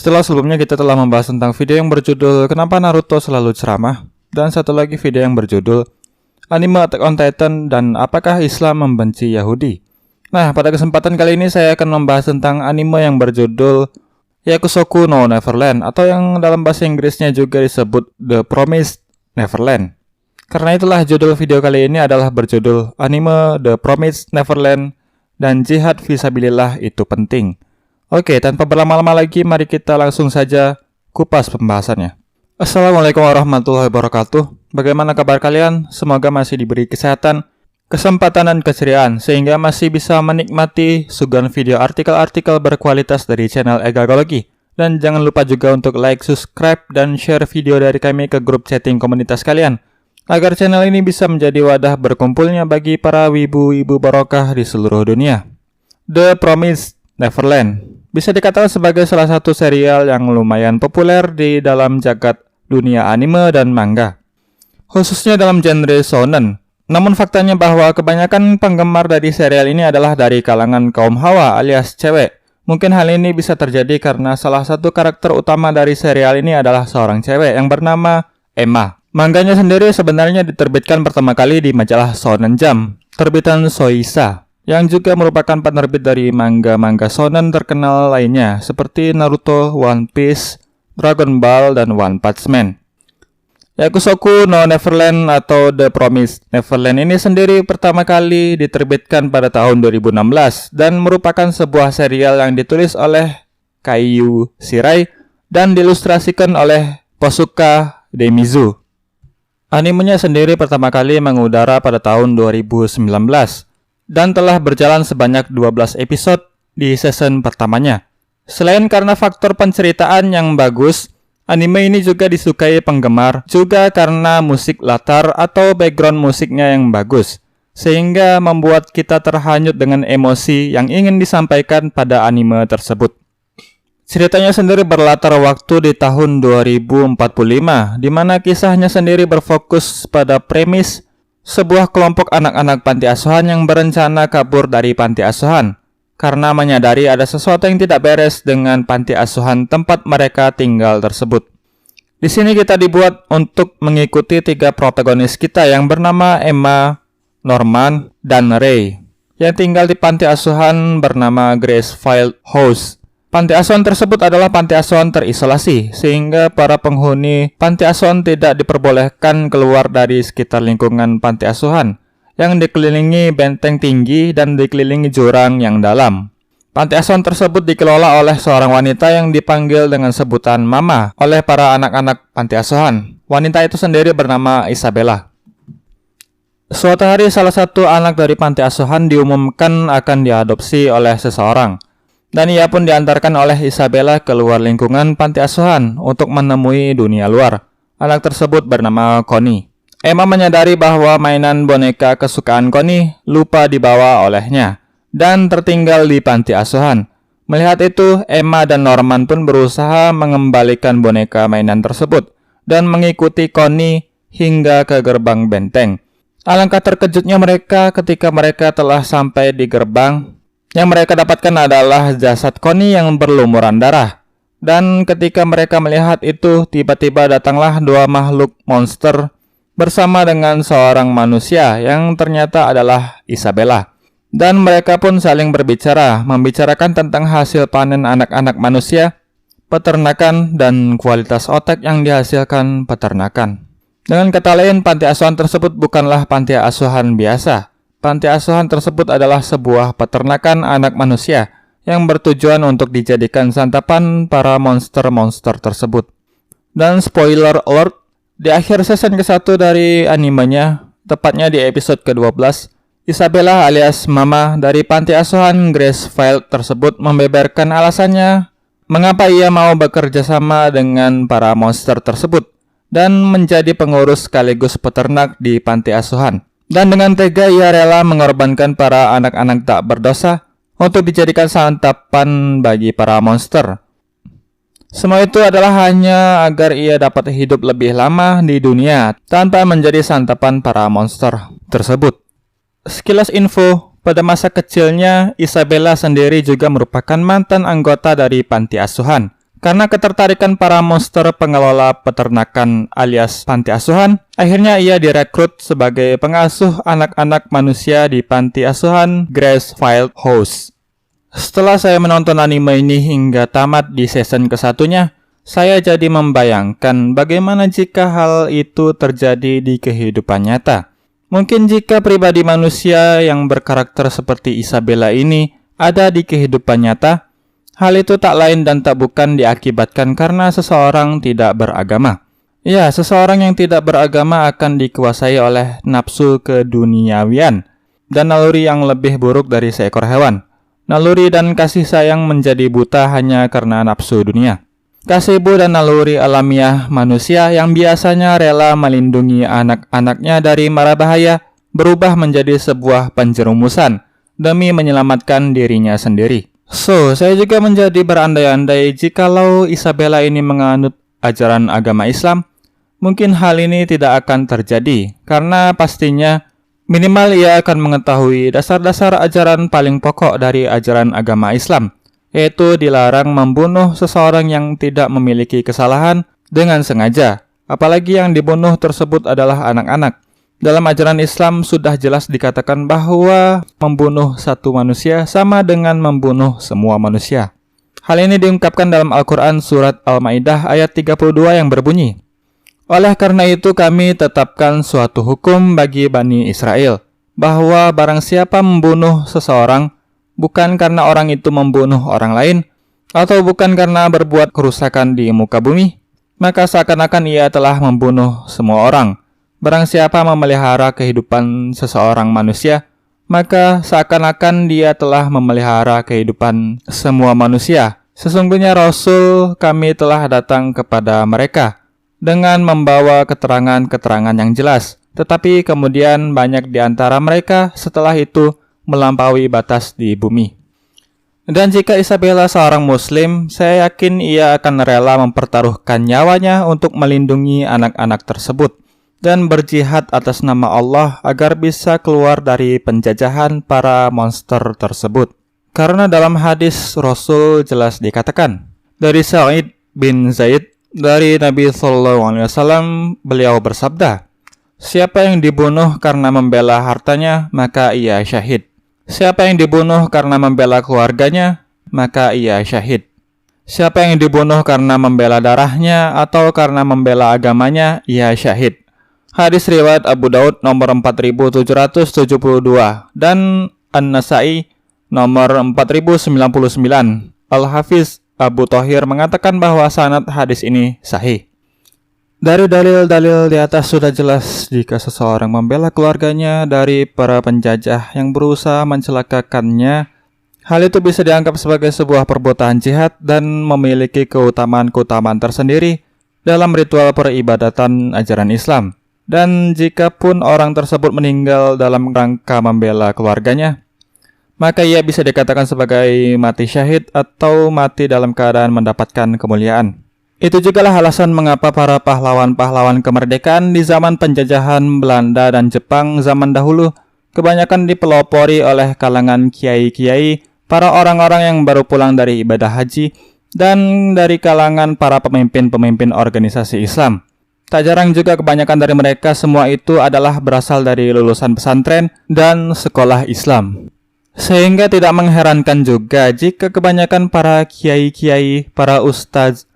Setelah sebelumnya kita telah membahas tentang video yang berjudul Kenapa Naruto Selalu Ceramah, dan satu lagi video yang berjudul Anime Attack on Titan dan Apakah Islam Membenci Yahudi. Nah, pada kesempatan kali ini saya akan membahas tentang anime yang berjudul Yakusoku no Neverland, atau yang dalam bahasa Inggrisnya juga disebut The Promised Neverland. Karena itulah judul video kali ini adalah berjudul Anime The Promised Neverland dan Jihad Fisabilillah Itu Penting. Oke, tanpa berlama-lama lagi, mari kita langsung saja kupas pembahasannya. Assalamualaikum warahmatullahi wabarakatuh. Bagaimana kabar kalian? Semoga masih diberi kesehatan, kesempatan, dan keceriaan, sehingga masih bisa menikmati suguhan video artikel-artikel berkualitas dari channel Egagology. Dan jangan lupa juga untuk like, subscribe, dan share video dari kami ke grup chatting komunitas kalian, agar channel ini bisa menjadi wadah berkumpulnya bagi para wibu-wibu barokah di seluruh dunia. The Promised Neverland bisa dikatakan sebagai salah satu serial yang lumayan populer di dalam jagat dunia anime dan manga, khususnya dalam genre shonen. Namun faktanya bahwa kebanyakan penggemar dari serial ini adalah dari kalangan kaum hawa alias cewek. Mungkin hal ini bisa terjadi karena salah satu karakter utama dari serial ini adalah seorang cewek yang bernama Emma. Manganya sendiri sebenarnya diterbitkan pertama kali di majalah Shonen Jump, terbitan Soisa, yang juga merupakan penerbit dari manga-manga shonen terkenal lainnya seperti Naruto, One Piece, Dragon Ball, dan One Punch Man. Yakusoku no Neverland atau The Promised Neverland ini sendiri pertama kali diterbitkan pada tahun 2016 dan merupakan sebuah serial yang ditulis oleh Keiyu Shirai dan diilustrasikan oleh Kosuka Demizu. Animenya sendiri pertama kali mengudara pada tahun 2019 dan telah berjalan sebanyak 12 episode di season pertamanya. Selain karena faktor penceritaan yang bagus, anime ini juga disukai penggemar juga karena musik latar atau background musiknya yang bagus, sehingga membuat kita terhanyut dengan emosi yang ingin disampaikan pada anime tersebut. Ceritanya sendiri berlatar waktu di tahun 2045, di mana kisahnya sendiri berfokus pada premis sebuah kelompok anak-anak panti asuhan yang berencana kabur dari panti asuhan karena menyadari ada sesuatu yang tidak beres dengan panti asuhan tempat mereka tinggal tersebut. Di sini kita dibuat untuk mengikuti tiga protagonis kita yang bernama Emma, Norman, dan Ray, yang tinggal di panti asuhan bernama Gracefield House. Panti asuhan tersebut adalah panti asuhan terisolasi, sehingga para penghuni panti asuhan tidak diperbolehkan keluar dari sekitar lingkungan panti asuhan, yang dikelilingi benteng tinggi dan dikelilingi jurang yang dalam. Panti asuhan tersebut dikelola oleh seorang wanita yang dipanggil dengan sebutan Mama oleh para anak-anak panti asuhan. Wanita itu sendiri bernama Isabella. Suatu hari salah satu anak dari panti asuhan diumumkan akan diadopsi oleh seseorang. Dan ia pun diantarkan oleh Isabella keluar lingkungan panti asuhan untuk menemui dunia luar. Anak tersebut bernama Connie. Emma menyadari bahwa mainan boneka kesukaan Connie lupa dibawa olehnya dan tertinggal di panti asuhan. Melihat itu, Emma dan Norman pun berusaha mengembalikan boneka mainan tersebut dan mengikuti Connie hingga ke gerbang benteng. Alangkah terkejutnya mereka ketika mereka telah sampai di gerbang. Yang mereka dapatkan adalah jasad Connie yang berlumuran darah. Dan ketika mereka melihat itu, tiba-tiba datanglah dua makhluk monster bersama dengan seorang manusia yang ternyata adalah Isabella. Dan mereka pun saling berbicara, membicarakan tentang hasil panen anak-anak manusia, peternakan, dan kualitas otak yang dihasilkan peternakan. Dengan kata lain, panti asuhan tersebut bukanlah panti asuhan biasa. Panti asuhan tersebut adalah sebuah peternakan anak manusia yang bertujuan untuk dijadikan santapan para monster-monster tersebut. Dan spoiler alert, di akhir season ke-1 dari animenya, tepatnya di episode ke-12, Isabella alias Mama dari panti asuhan Gracefield tersebut membeberkan alasannya mengapa ia mau bekerja sama dengan para monster tersebut dan menjadi pengurus sekaligus peternak di panti asuhan. Dan dengan tega ia rela mengorbankan para anak-anak tak berdosa untuk dijadikan santapan bagi para monster. Semua itu adalah hanya agar ia dapat hidup lebih lama di dunia tanpa menjadi santapan para monster tersebut. Sekilas info, pada masa kecilnya Isabella sendiri juga merupakan mantan anggota dari panti asuhan. Karena ketertarikan para monster pengelola peternakan alias panti asuhan, akhirnya ia direkrut sebagai pengasuh anak-anak manusia di panti asuhan Gracefield House. Setelah saya menonton anime ini hingga tamat di season ke-1-nya, saya jadi membayangkan bagaimana jika hal itu terjadi di kehidupan nyata. Mungkin jika pribadi manusia yang berkarakter seperti Isabella ini ada di kehidupan nyata, hal itu tak lain dan tak bukan diakibatkan karena seseorang tidak beragama. Ya, seseorang yang tidak beragama akan dikuasai oleh nafsu keduniawian dan naluri yang lebih buruk dari seekor hewan. Naluri dan kasih sayang menjadi buta hanya karena nafsu dunia. Kasihbu dan naluri alamiah manusia yang biasanya rela melindungi anak-anaknya dari mara bahaya berubah menjadi sebuah penjerumusan demi menyelamatkan dirinya sendiri. So, saya juga menjadi berandai-andai jikalau Isabella ini menganut ajaran agama Islam, mungkin hal ini tidak akan terjadi, karena pastinya minimal ia akan mengetahui dasar-dasar ajaran paling pokok dari ajaran agama Islam, yaitu dilarang membunuh seseorang yang tidak memiliki kesalahan dengan sengaja, apalagi yang dibunuh tersebut adalah anak-anak. Dalam ajaran Islam sudah jelas dikatakan bahwa membunuh satu manusia sama dengan membunuh semua manusia. Hal ini diungkapkan dalam Al-Quran surat Al-Ma'idah ayat 32 yang berbunyi, "Oleh karena itu kami tetapkan suatu hukum bagi Bani Israel, bahwa barang siapa membunuh seseorang, bukan karena orang itu membunuh orang lain, atau bukan karena berbuat kerusakan di muka bumi, maka seakan-akan ia telah membunuh semua orang. Barang siapa memelihara kehidupan seseorang manusia, maka seakan-akan dia telah memelihara kehidupan semua manusia. Sesungguhnya Rasul kami telah datang kepada mereka dengan membawa keterangan-keterangan yang jelas. Tetapi kemudian banyak di antara mereka setelah itu melampaui batas di bumi." Dan jika Isabella seorang muslim, saya yakin ia akan rela mempertaruhkan nyawanya untuk melindungi anak-anak tersebut dan berjihad atas nama Allah agar bisa keluar dari penjajahan para monster tersebut. Karena dalam hadis Rasul jelas dikatakan, dari Sa'id bin Zaid dari Nabi SAW, beliau bersabda, "Siapa yang dibunuh karena membela hartanya, maka ia syahid. Siapa yang dibunuh karena membela keluarganya, maka ia syahid. Siapa yang dibunuh karena membela darahnya atau karena membela agamanya, ia syahid." Hadis riwayat Abu Daud nomor 4772 dan An-Nasai nomor 4099. Al-Hafiz Abu Thahir mengatakan bahwa sanad hadis ini sahih. Dari dalil-dalil di atas sudah jelas jika seseorang membela keluarganya dari para penjajah yang berusaha mencelakakannya, hal itu bisa dianggap sebagai sebuah perbuatan jihad dan memiliki keutamaan-keutamaan tersendiri dalam ritual peribadatan ajaran Islam. Dan jika pun orang tersebut meninggal dalam rangka membela keluarganya, maka ia bisa dikatakan sebagai mati syahid atau mati dalam keadaan mendapatkan kemuliaan. Itu jugalah alasan mengapa para pahlawan-pahlawan kemerdekaan di zaman penjajahan Belanda dan Jepang zaman dahulu kebanyakan dipelopori oleh kalangan kiai-kiai, para orang-orang yang baru pulang dari ibadah haji, dan dari kalangan para pemimpin-pemimpin organisasi Islam. Tak jarang juga kebanyakan dari mereka semua itu adalah berasal dari lulusan pesantren dan sekolah Islam. Sehingga tidak mengherankan juga jika kebanyakan para kiai-kiai, para ustadz,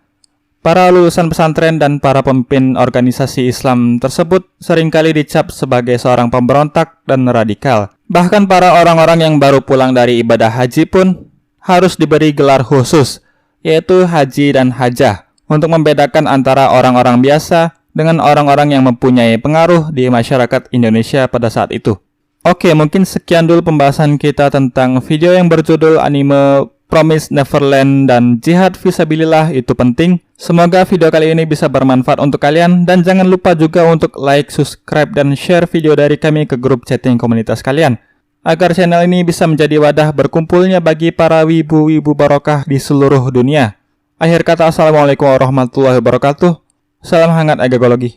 para lulusan pesantren dan para pemimpin organisasi Islam tersebut seringkali dicap sebagai seorang pemberontak dan radikal. Bahkan para orang-orang yang baru pulang dari ibadah haji pun harus diberi gelar khusus, yaitu haji dan hajah, untuk membedakan antara orang-orang biasa dengan orang-orang yang mempunyai pengaruh di masyarakat Indonesia pada saat itu. Oke, mungkin sekian dulu pembahasan kita tentang video yang berjudul anime Promise Neverland dan Jihad Fisabilillah itu penting. Semoga video kali ini bisa bermanfaat untuk kalian, dan jangan lupa juga untuk like, subscribe, dan share video dari kami ke grup chatting komunitas kalian, agar channel ini bisa menjadi wadah berkumpulnya bagi para wibu-wibu barokah di seluruh dunia. Akhir kata, assalamualaikum warahmatullahi wabarakatuh. Salam hangat agagologi.